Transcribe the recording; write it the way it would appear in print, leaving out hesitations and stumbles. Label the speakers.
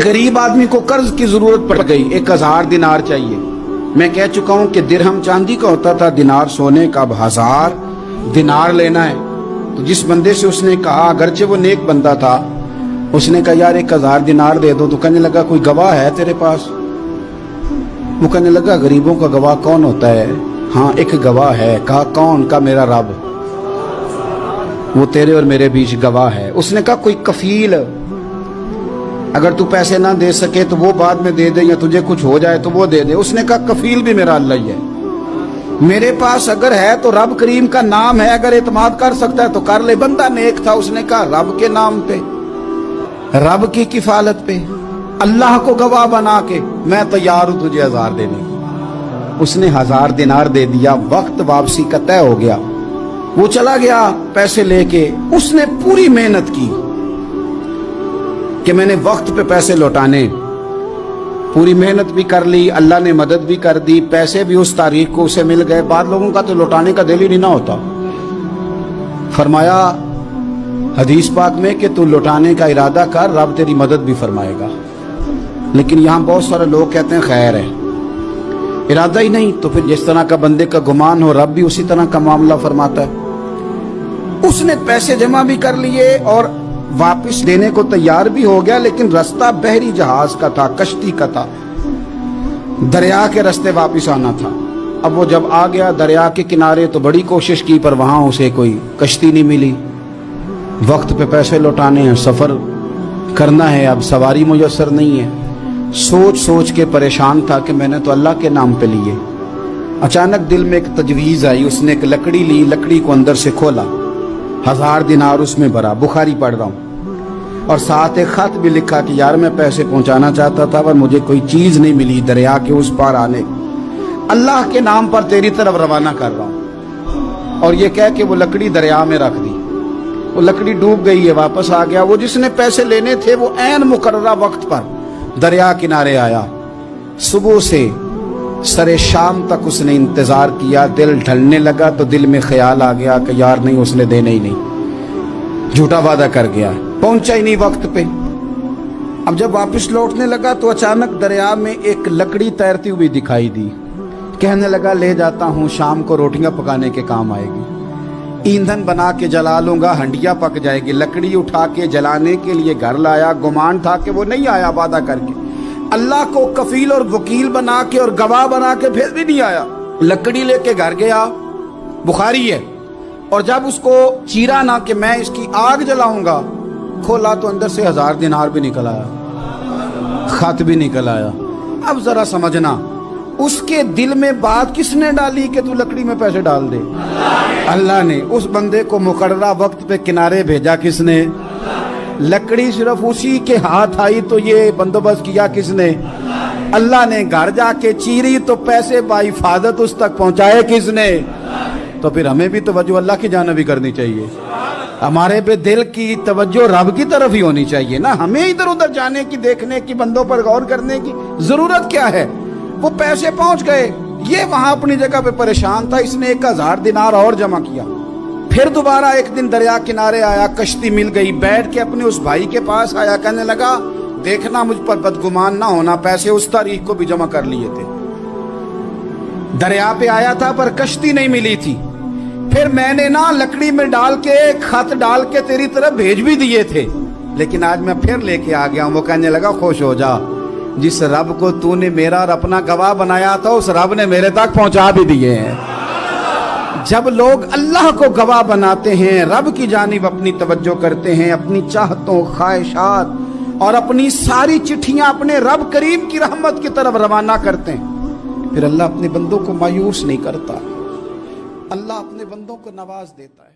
Speaker 1: गरीब आदमी को कर्ज की जरूरत पड़ गई, 1000 दिनार चाहिए। मैं कह चुका हूं कि दिरहम चांदी का होता था, दिनार सोने का। अब 1000 दिनार लेना है। तो जिस बंदे से उसने कहा, अगरचे वो नेक बंदा था, उसने कहा यार 1000 दिनार दे दो। तो कहने लगा कोई गवाह है तेरे पास? वो कहने लगा गरीबों का गवाह कौन होता है? हाँ एक गवाह है। कहा कौन? का मेरा रब, वो तेरे और मेरे बीच गवाह है। उसने कहा कोई कफील, अगर तू पैसे ना दे सके तो वो बाद में दे दे, या तुझे कुछ हो जाए तो वो दे दे। उसने कहा कफील भी मेरा अल्लाह ही है। मेरे पास अगर है तो रब करीम का नाम है, अगर एतमाद कर सकता है तो कर ले। बंदा नेक था, उसने कहा रब के नाम पे, रब की किफालत पे, अल्लाह को गवाह बना के मैं तैयार हूं तुझे 1000 देने। उसने 1000 दिनार दे दिया। वक्त वापसी का तय हो गया। वो चला गया पैसे लेके। उसने पूरी मेहनत की कि मैंने वक्त पे पैसे लौटाने, पूरी मेहनत भी कर ली, अल्लाह ने मदद भी कर दी, पैसे भी उस तारीख को उसे मिल गए। बाद लोगों का तो लौटाने का दिल ही नहीं ना होता। फरमाया हदीस पाक में कि तू लौटाने का इरादा कर, रब तेरी मदद भी फरमाएगा। लेकिन यहां बहुत सारे लोग कहते हैं खैर है, इरादा ही नहीं। तो फिर जिस तरह का बंदे का गुमान हो, रब भी उसी तरह का मामला फरमाता है। उसने पैसे जमा भी कर लिए और वापस देने को तैयार भी हो गया, लेकिन रास्ता बहरी जहाज का था, कश्ती का था, दरिया के रास्ते वापस आना था। अब वो जब आ गया दरिया के किनारे तो बड़ी कोशिश की, पर वहां उसे कोई कश्ती नहीं मिली। वक्त पे पैसे लौटाने हैं, सफर करना है, अब सवारी मुयस्सर नहीं है। सोच सोच के परेशान था कि मैंने तो अल्लाह के नाम पे लिए। अचानक दिल में एक तजवीज आई। उसने एक लकड़ी ली, लकड़ी को अंदर से खोला, 1000 दिनार उसमें भरा। बुखारी पढ़ रहा हूं, और साथ एक खत भी लिखा कि यार मैं पैसे पहुंचाना चाहता था पर मुझे कोई चीज नहीं मिली, दरिया के उस पार आने, अल्लाह के नाम पर तेरी तरफ रवाना कर रहा हूं। और ये कह के वो लकड़ी दरिया में रख दी। वो लकड़ी डूब गई है, वापस आ गया। वो जिसने पैसे लेने थे वो ऐन मुकर्ररा वक्त पर दरिया किनारे आया। सुबह से सरे शाम तक उसने इंतजार किया। दिल ढलने लगा तो दिल में ख्याल आ गया कि यार नहीं, उसने देने ही नहीं, झूठा वादा कर गया, पहुंचा ही नहीं वक्त पे। अब जब वापस लौटने लगा तो अचानक दरिया में एक लकड़ी तैरती हुई दिखाई दी। कहने लगा ले जाता हूं, शाम को रोटियां पकाने के काम आएगी, ईंधन बना के जला लूंगा, हंडिया पक जाएगी। लकड़ी उठा के जलाने के लिए घर लाया। गुमान था कि वो नहीं आया वादा करके। अल्लाह को कफील और वकील बना के और गवाह बना के फिर भी नहीं आया। लकड़ी लेके घर गया, बुखारी है। और जब उसको चीरा ना कि मैं इसकी आग जलाऊंगा, खोला तो अंदर से 1000 दिनार भी निकल आया, खत भी निकल आया। अब जरा समझना, उसके दिल में बात किसने डाली कि तू लकड़ी में पैसे डाल दे? अल्लाह ने। उस बंदे को मुकर्ररा वक्त पे किनारे भेजा किसने? लकड़ी सिर्फ उसी के हाथ आई तो ये बंदोबस्त किया किसने? अल्लाह ने। घर जाके चीरी तो पैसे बाहिफाजत उस तक पहुंचाए किसने? तो फिर हमें भी तवज्जो अल्लाह की जानिब भी करनी चाहिए। हमारे पे दिल की तवज्जो रब की तरफ ही होनी चाहिए ना। हमें इधर उधर जाने की, देखने की, बंदों पर गौर करने की जरूरत क्या है? वो पैसे पहुंच गए, ये वहां अपनी जगह पे परेशान था। इसने 1000 दिनार और जमा किया। फिर दोबारा एक दिन दरिया किनारे आया, कश्ती मिल गई, बैठ के अपने उस भाई के पास आया। कहने लगा देखना मुझ पर बदगुमान ना होना, पैसे उस तारीख को भी जमा कर लिए थे। दरिया पे आया था पर कश्ती नहीं मिली थी। फिर मैंने ना लकड़ी में डाल के, खत डाल के तेरी तरफ भेज भी दिए थे, लेकिन आज मैं फिर लेके आ गया हूं। वो कहने लगा खुश हो जा, जिस रब को तूने मेरा और अपना गवाह बनाया था उस रब ने मेरे तक पहुंचा भी दिए हैं। जब लोग अल्लाह को गवाह बनाते हैं, रब की जानिब अपनी तवज्जो करते हैं, अपनी चाहतों, ख्वाहिशात और अपनी सारी चिट्ठियां अपने रब करीम की रहमत की तरफ रवाना करते हैं, फिर अल्लाह अपने बंदों को मायूस नहीं करता। अल्लाह अपने बंदों को नवाज देता है।